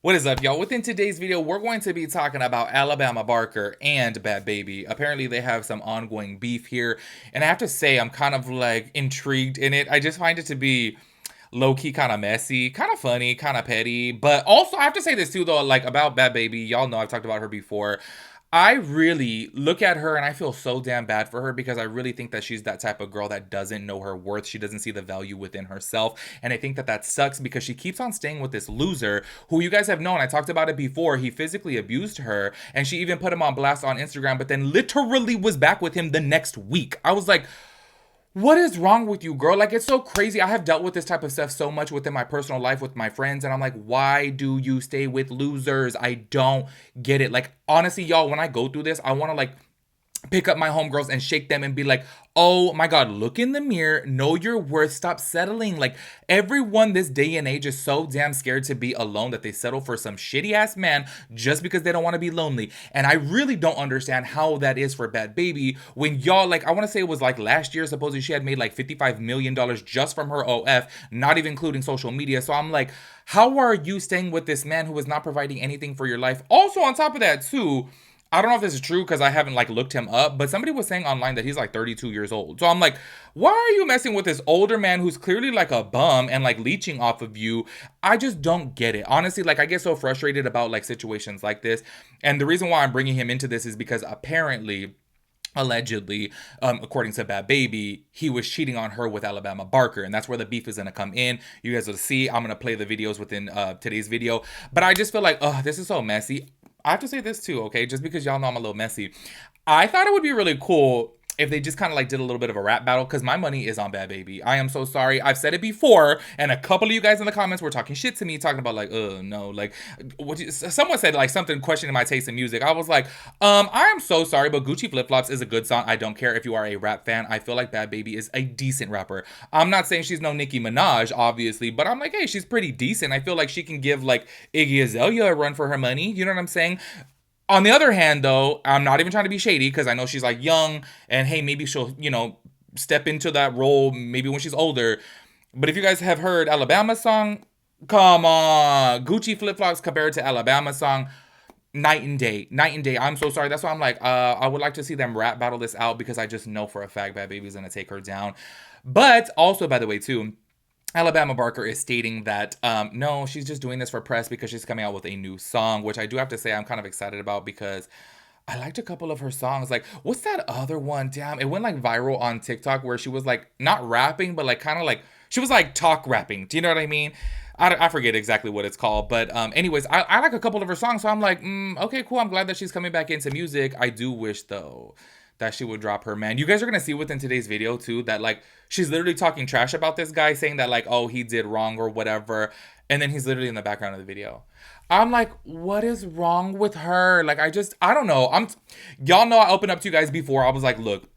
What is up, y'all? Within today's video, we're going to be talking about Alabama Barker and Bhad Bhabie. Apparently, they have some ongoing beef here, and I have to say, I'm kind of like intrigued in it. I just find it to be low-key kind of messy, kind of funny, kind of petty. But also, I have to say this too, though, like about Bhad Bhabie. Y'all know I've talked about her before. I really look at her and I feel so damn bad for her because I really think that she's that type of girl that doesn't know her worth. She doesn't see the value within herself. And I think that that sucks because she keeps on staying with this loser who you guys have known. I talked about it before. He physically abused her and she even put him on blast on Instagram, but then literally was back with him the next week. I was like, what is wrong with you, girl? Like, it's so crazy. I have dealt with this type of stuff so much within my personal life with my friends, and I'm like, why do you stay with losers? I don't get it. Like, honestly, y'all, when I go through this, I want to, like, pick up my homegirls and shake them and be like, oh my God, look in the mirror, know your worth, stop settling. Like, everyone this day and age is so damn scared to be alone that they settle for some shitty ass man just because they don't want to be lonely. And I really don't understand how that is for Bhad Bhabie when y'all, like, I want to say it was like last year, supposedly she had made like $55 million just from her OF, not even including social media. So I'm like, how are you staying with this man who is not providing anything for your life? Also, on top of that, too, I don't know if this is true because I haven't like looked him up, but somebody was saying online that he's like 32 years old. So I'm like, why are you messing with this older man who's clearly like a bum and like leeching off of you? I just don't get it. Honestly, like I get so frustrated about like situations like this. And the reason why I'm bringing him into this is because apparently allegedly, according to Bhad Bhabie, he was cheating on her with Alabama Barker, and that's where the beef is gonna come in. You guys will see. I'm gonna play the videos within today's video, but I just feel like, oh, this is so messy. I have to say this too, okay? Just because y'all know I'm a little messy, I thought it would be really cool if they just kind of like did a little bit of a rap battle, because my money is on Bhad Bhabie. I am so sorry. I've said it before, and a couple of you guys in the comments were talking shit to me, talking about like, no, like, someone said like something questioning my taste in music. I was like, I am so sorry, but Gucci Flip Flops is a good song. I don't care if you are a rap fan. I feel like Bhad Bhabie is a decent rapper. I'm not saying she's no Nicki Minaj, obviously, but I'm like, hey, she's pretty decent. I feel like she can give like Iggy Azalea a run for her money. You know what I'm saying? On the other hand, though, I'm not even trying to be shady because I know she's like young and hey, maybe she'll, step into that role maybe when she's older. But if you guys have heard Alabama's song, come on. Gucci Flip Flops compared to Alabama's song, night and day. Night and day. I'm so sorry. That's why I'm like, I would like to see them rap battle this out because I just know for a fact Bhad Bhabie's going to take her down. But also, by the way, too, Alabama Barker is stating that no, she's just doing this for press because she's coming out with a new song, which I do have to say I'm kind of excited about because I liked a couple of her songs. Like, what's that other one? Damn, it went like viral on TikTok where she was like not rapping, but like kind of like she was like talk rapping. Do you know what I mean? I forget exactly what it's called, but anyways, I like a couple of her songs, so I'm like, okay, cool. I'm glad that she's coming back into music. I do wish though that she would drop her man. You guys are gonna see within today's video too that like she's literally talking trash about this guy, saying that like, oh, he did wrong or whatever, and then he's literally in the background of the video. I'm like, what is wrong with her? Like, I don't know. Y'all know I opened up to you guys before. I was like, look,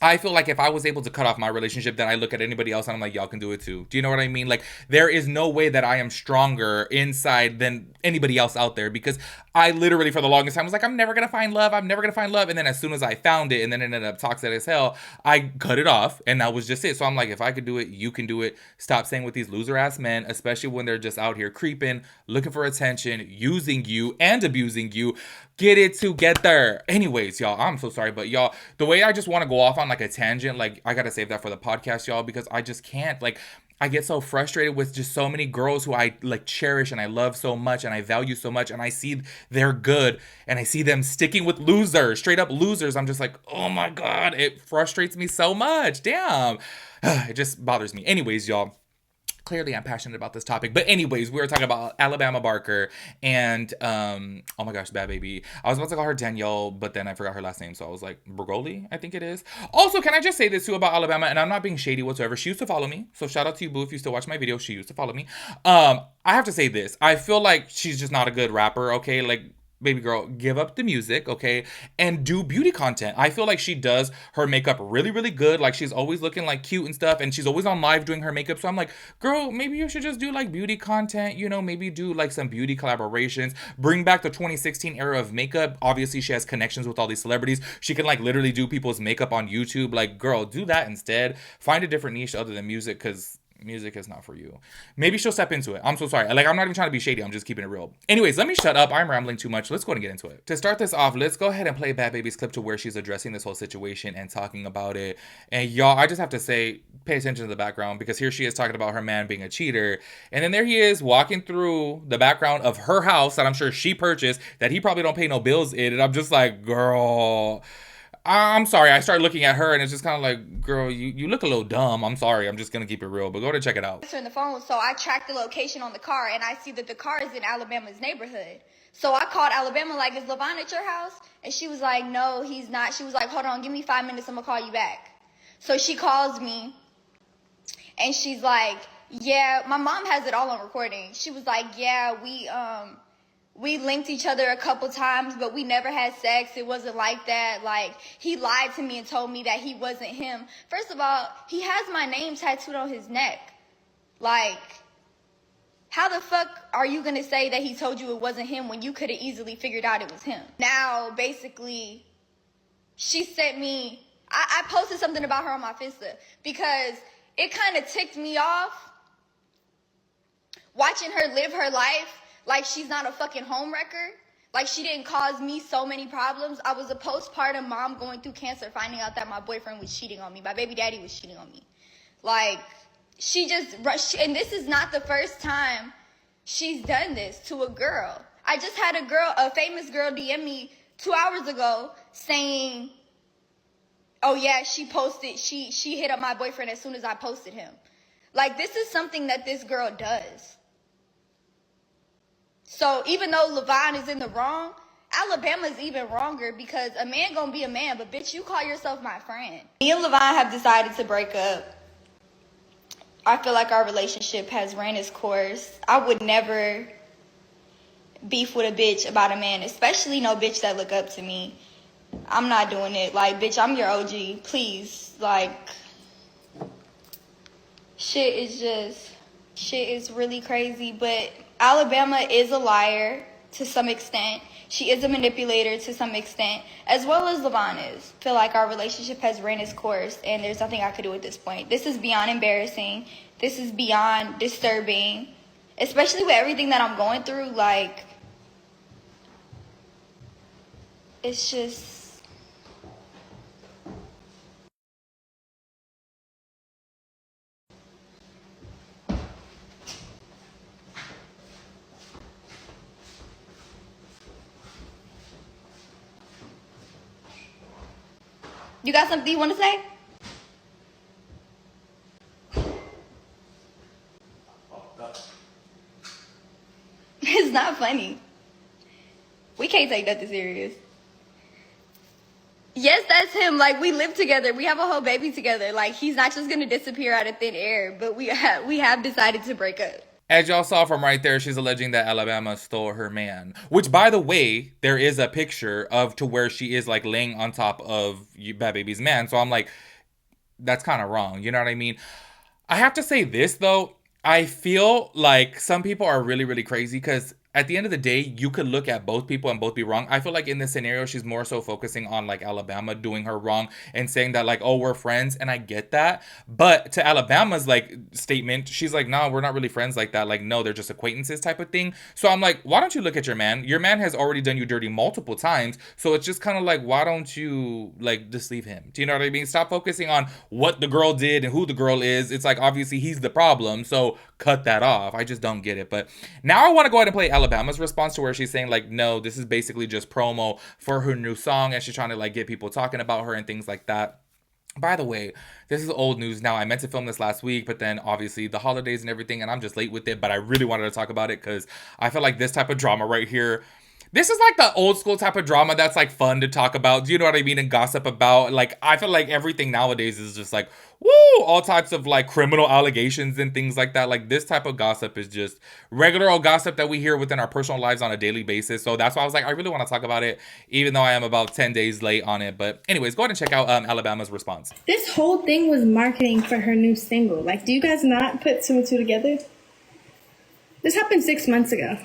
I feel like if I was able to cut off my relationship, then I look at anybody else and I'm like, y'all can do it too. Do you know what I mean? Like, there is no way that I am stronger inside than anybody else out there because I literally, for the longest time, was like, I'm never gonna find love. I'm never gonna find love. And then as soon as I found it and then it ended up toxic as hell, I cut it off and that was just it. So I'm like, if I could do it, you can do it. Stop staying with these loser ass men, especially when they're just out here creeping, looking for attention, using you and abusing you. Get it together. Anyways, y'all, I'm so sorry, but y'all, the way I just want to go off on like a tangent, like I gotta save that for the podcast, y'all, because I just can't. Like, I get so frustrated with just so many girls who I like cherish and I love so much and I value so much, and I see they're good and I see them sticking with losers, straight up losers. I'm just like, oh my God, it frustrates me so much. Damn. It just bothers me. Anyways, y'all, clearly I'm passionate about this topic. But anyways, we were talking about Alabama Barker and oh my gosh, Bhad Bhabie. I was about to call her Danielle, but then I forgot her last name, so I was like, Bergoli, I think it is. Also, can I just say this too about Alabama? And I'm not being shady whatsoever. She used to follow me, so shout out to you, boo, if you still watch my video. She used to follow me. I have to say this. I feel like she's just not a good rapper. Okay, like, baby girl, give up the music, okay, and do beauty content. I feel like she does her makeup really, really good. Like, she's always looking like cute and stuff, and she's always on live doing her makeup. So I'm like, girl, maybe you should just do like beauty content, maybe do like some beauty collaborations. Bring back the 2016 era of makeup. Obviously, she has connections with all these celebrities. She can like literally do people's makeup on YouTube. Like, girl, do that instead. Find a different niche other than music, because music is not for you. Maybe she'll step into it. I'm so sorry. Like, I'm not even trying to be shady. I'm just keeping it real. Anyways, let me shut up. I'm rambling too much. Let's go ahead and get into it. To start this off, let's go ahead and play Bhad Bhabie's clip to where she's addressing this whole situation and talking about it. And y'all, I just have to say, pay attention to the background, because here she is talking about her man being a cheater. And then there he is walking through the background of her house that I'm sure she purchased, that he probably don't pay no bills in. And I'm just like, girl, I'm sorry. I started looking at her and it's just kind of like, girl, you look a little dumb. I'm sorry. I'm just going to keep it real, but go to check it out. Answering the phone, so I tracked the location on the car and I see that the car is in Alabama's neighborhood. So I called Alabama, like, is Levon at your house? And she was like, no, he's not. She was like, hold on, give me 5 minutes. I'm going to call you back. So she calls me and she's like, yeah, my mom has it all on recording. She was like, yeah, we linked each other a couple times, but we never had sex. It wasn't like that. Like, he lied to me and told me that he wasn't him. First of all, he has my name tattooed on his neck. Like, how the fuck are you going to say that he told you it wasn't him when you could have easily figured out it was him? Now, basically, she sent me, I posted something about her on my Finsta because it kind of ticked me off watching her live her life like she's not a fucking homewrecker. Like, she didn't cause me so many problems. I was a postpartum mom going through cancer, finding out that my boyfriend was cheating on me. My baby daddy was cheating on me. Like, she just rushed. And this is not the first time she's done this to a girl. I just had a famous girl DM me 2 hours ago saying, oh yeah, she hit up my boyfriend as soon as I posted him. Like, this is something that this girl does. So even though Levon is in the wrong, Alabama's even wronger, because a man gonna be a man, but bitch, you call yourself my friend. Me and Levon have decided to break up. I feel like our relationship has ran its course. I would never beef with a bitch about a man, especially no bitch that look up to me. I'm not doing it. Like, bitch, I'm your OG. Please. Like, shit is really crazy, but Alabama is a liar to some extent. She is a manipulator to some extent, as well as Levon is. I feel like our relationship has ran its course, and there's nothing I could do at this point. This is beyond embarrassing. This is beyond disturbing, especially with everything that I'm going through. Like, it's just... You got something you want to say? It's not funny. We can't take nothing serious. Yes, that's him. Like, we live together. We have a whole baby together. Like, he's not just going to disappear out of thin air, but we have decided to break up. As y'all saw from right there, she's alleging that Alabama stole her man. Which, by the way, there is a picture of to where she is, like, laying on top of Bhad Bhabie's man. So I'm like, that's kind of wrong. You know what I mean? I have to say this, though. I feel like some people are really, really crazy because at the end of the day, you could look at both people and both be wrong. I feel like in this scenario, she's more so focusing on, like, Alabama doing her wrong and saying that, like, oh, we're friends. And I get that. But to Alabama's, like, statement, she's like, no, we're not really friends like that. Like, no, they're just acquaintances type of thing. So I'm like, why don't you look at your man? Your man has already done you dirty multiple times. So it's just kind of like, why don't you, like, just leave him? Do you know what I mean? Stop focusing on what the girl did and who the girl is. It's like, obviously, he's the problem. So cut that off. I just don't get it. But now I want to go ahead and play Alabama's response to where she's saying, like, no, this is basically just promo for her new song, and she's trying to, like, get people talking about her and things like that. By the way, this is old news now. I meant to film this last week, but then obviously the holidays and everything, and I'm just late with it, but I really wanted to talk about it because I feel like this type of drama right here, this is like the old school type of drama that's like fun to talk about. Do you know what I mean? And gossip about. Like, I feel like everything nowadays is just like, woo, all types of like criminal allegations and things like that. Like, this type of gossip is just regular old gossip that we hear within our personal lives on a daily basis. So that's why I was like, I really want to talk about it, even though I am about 10 days late on it. But anyways, go ahead and check out Alabama's response. This whole thing was marketing for her new single. Like, do you guys not put two and two together? This happened 6 months ago.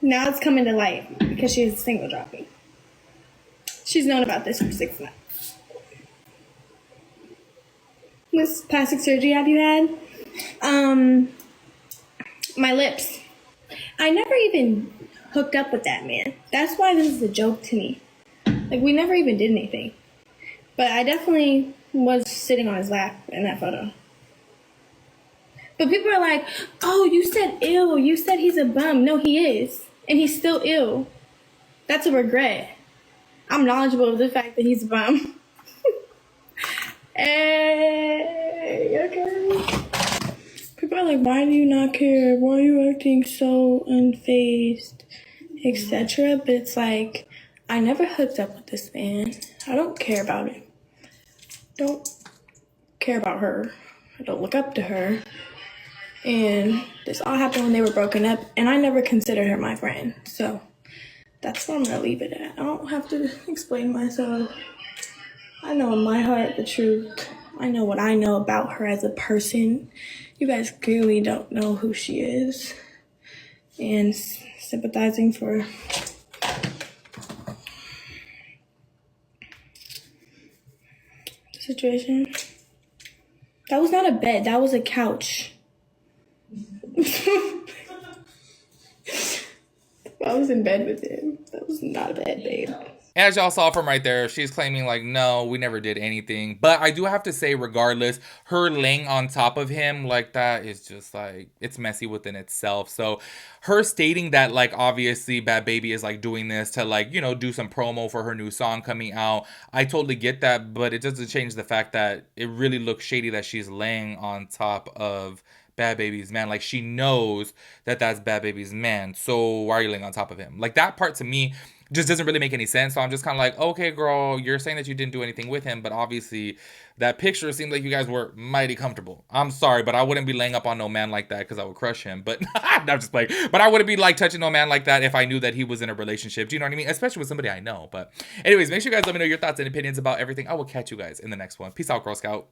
Now it's coming to light because she has a single dropping. She's known about this for 6 months. This plastic surgery have you had? My lips. I never even hooked up with that man. That's why this is a joke to me. Like, we never even did anything. But I definitely was sitting on his lap in that photo. But people are like, oh, you said ill. You said he's a bum. No, he is. And he's still ill. That's a regret. I'm knowledgeable of the fact that he's a bum. Hey, okay. People are like, why do you not care? Why are you acting so unfazed? Etc. But it's like, I never hooked up with this man. I don't care about him. Don't care about her. I don't look up to her. And this all happened when they were broken up, and I never considered her my friend. So that's where I'm gonna leave it at. I don't have to explain myself. I know in my heart the truth. I know what I know about her as a person. You guys clearly don't know who she is. And sympathizing for the situation. That was not a bed, that was a couch. I was in bed with him. That was not a bed, babe. As y'all saw from right there, she's claiming like, no, we never did anything. But I do have to say, regardless, her laying on top of him like that is just like, it's messy within itself. So her stating that like, obviously Bhad Bhabie is like doing this to like, you know, do some promo for her new song coming out. I totally get that, but it doesn't change the fact that it really looks shady that she's laying on top of Bhad Bhabie's man. Like, she knows that that's Bhad Bhabie's man. So why are you laying on top of him? Like, that part to me just doesn't really make any sense. So I'm just kind of like, okay, girl, you're saying that you didn't do anything with him, but obviously that picture seemed like you guys were mighty comfortable. I'm sorry, but I wouldn't be laying up on no man like that because I would crush him. But I'm just playing. But I wouldn't be like touching no man like that if I knew that he was in a relationship. Do you know what I mean? Especially with somebody I know. But anyways, make sure you guys let me know your thoughts and opinions about everything. I will catch you guys in the next one. Peace out, Girl Scout.